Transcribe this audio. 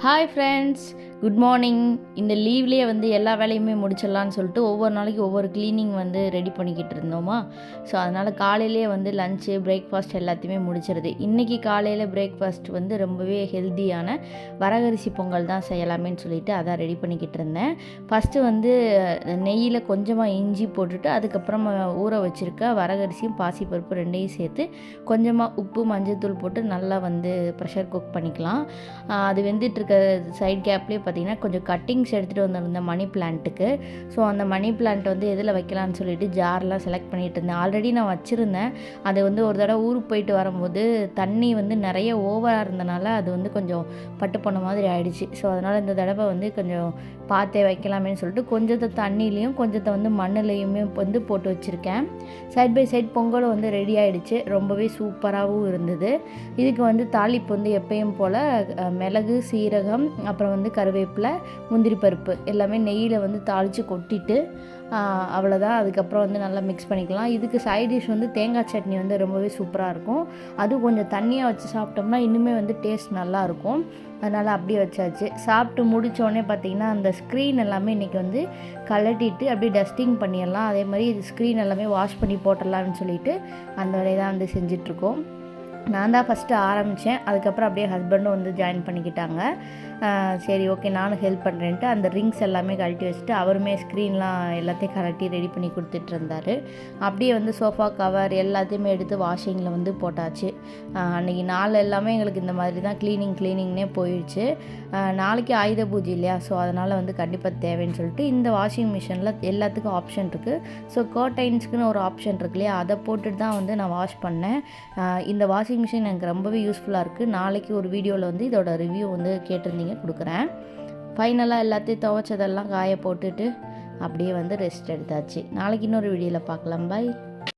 Hi friends, good morning. இந்த லீவ்லேயே வந்து எல்லா வேலையுமே முடிச்சிடலான்னு சொல்லிட்டு ஒவ்வொரு நாளைக்கு ஒவ்வொரு க்ளீனிங் வந்து ரெடி பண்ணிக்கிட்டு இருந்தோமா. ஸோ அதனால் காலையிலேயே வந்து லஞ்சு பிரேக்ஃபாஸ்ட் எல்லாத்தையுமே முடிச்சிருது. இன்றைக்கி காலையில் பிரேக்ஃபாஸ்ட் வந்து ரொம்பவே ஹெல்த்தியான வரகரிசி பொங்கல் தான் செய்யலாமேன்னு சொல்லிட்டு அதான் ரெடி பண்ணிக்கிட்டு இருந்தேன். ஃபஸ்ட்டு வந்து நெய்யில் கொஞ்சமாக இஞ்சி போட்டுட்டு அதுக்கப்புறமா ஊற வச்சுருக்க வரகரிசியும் பாசிப்பருப்பு ரெண்டையும் சேர்த்து கொஞ்சமாக உப்பு மஞ்சள்தூள் போட்டு நல்லா வந்து ப்ரெஷர் குக் பண்ணிக்கலாம். அது வெந்துட்டுருக்க சைட் கேப்லேயே பார்த்திங்கன்னா கொஞ்சம் கட்டிங்ஸ் எடுத்துகிட்டு வந்திருந்தேன் மணி பிளான்ட்டுக்கு. ஸோ அந்த மணி பிளான்ட் வந்து எதில் வைக்கலான்னு சொல்லிட்டு ஜார்லாம் செலக்ட் பண்ணிகிட்டு இருந்தேன். ஆல்ரெடி நான் வச்சுருந்தேன். அது வந்து ஒரு தடவை ஊருக்கு போயிட்டு வரும்போது தண்ணி வந்து நிறைய ஓவராக இருந்தனால அது வந்து கொஞ்சம் பட்டு போன மாதிரி ஆயிடுச்சு. ஸோ அதனால் இந்த தடவை வந்து கொஞ்சம் பார்த்தே வைக்கலாமேன்னு சொல்லிட்டு கொஞ்சத்தை தண்ணிலையும் கொஞ்சத்தை வந்து மண்ணுலையுமே வந்து போட்டு வச்சுருக்கேன். சைட் பை சைட் பொங்கலும் வந்து ரெடி ஆகிடுச்சு. ரொம்பவே சூப்பராகவும் இருந்தது. இதுக்கு வந்து தாளிப்பு வந்து எப்பயும் போல் மிளகு, சீரகம், அப்புறம் வந்து கருவேப்பிலை, முந்திரி பருப்பு எல்லாமே நெய்யில் வந்து தாளித்து கொட்டிட்டு அவ்வளோதான். அதுக்கப்புறம் வந்து நல்லா மிக்ஸ் பண்ணிக்கலாம். இதுக்கு சைட் டிஷ் வந்து தேங்காய் சட்னி வந்து ரொம்பவே சூப்பராக இருக்கும். அதுவும் கொஞ்சம் தண்ணியாக வச்சு சாப்பிட்டோம்னா இன்னுமே வந்து டேஸ்ட் நல்லாயிருக்கும். அதனால் அப்படியே வச்சாச்சு. சாப்பிட்டு முடித்தோடனே பார்த்திங்கன்னா அந்த ஸ்க்ரீன் எல்லாமே இன்றைக்கி வந்து கலட்டிட்டு அப்படியே டஸ்டிங் பண்ணிடலாம். அதே மாதிரி இது ஸ்க்ரீன் எல்லாமே வாஷ் பண்ணி போட்டுடலான்னு சொல்லிட்டு அந்த வேலையை தான் வந்து செஞ்சிட்ருக்கோம். நான் தான் ஃபஸ்ட்டு ஆரம்பித்தேன். அதுக்கப்புறம் அப்படியே ஹஸ்பண்டும் வந்து ஜாயின் பண்ணிக்கிட்டாங்க. சரி ஓகே நானும் ஹெல்ப் பண்ணுறேன்ட்டு அந்த ரிங்ஸ் எல்லாமே கழட்டி வச்சுட்டு அவருமே ஸ்க்ரீன்லாம் எல்லாத்தையும் கழட்டி ரெடி பண்ணி கொடுத்துட்டு இருந்தார். அப்படியே வந்து சோஃபா கவர் எல்லாத்தையுமே எடுத்து வாஷிங்கில் வந்து போட்டாச்சு. அன்றைக்கி நாள் எல்லாமே எங்களுக்கு இந்த மாதிரி தான் க்ளீனிங்னே போயிடுச்சு. நாளைக்கு ஆயுத பூஜை இல்லையா, ஸோ அதனால் வந்து கண்டிப்பாக தேவைன்னு சொல்லிட்டு இந்த வாஷிங் மிஷினில் எல்லாத்துக்கும் ஆப்ஷன் இருக்குது. ஸோ கர்டைன்ஸ்க்குன்னு ஒரு ஆப்ஷன் இருக்கு இல்லையா, அதை போட்டுட்டு தான் வந்து நான் வாஷ் பண்ணேன். இந்த வாஷிங் மிஷின் எனக்கு ரொம்பவே யூஸ்ஃபுல்லாக இருக்குது. நாளைக்கு ஒரு வீடியோவில் வந்து இதோட ரிவ்யூ வந்து கேட்டிருந்தீங்க, கொடுக்குறேன். ஃபைனலாக எல்லாத்தையும் துவைச்சதெல்லாம் காய போட்டுட்டு அப்படியே வந்து ரெஸ்ட் எடுத்தாச்சு. நாளைக்கு இன்னொரு வீடியோவில் பார்க்கலாம். பாய்.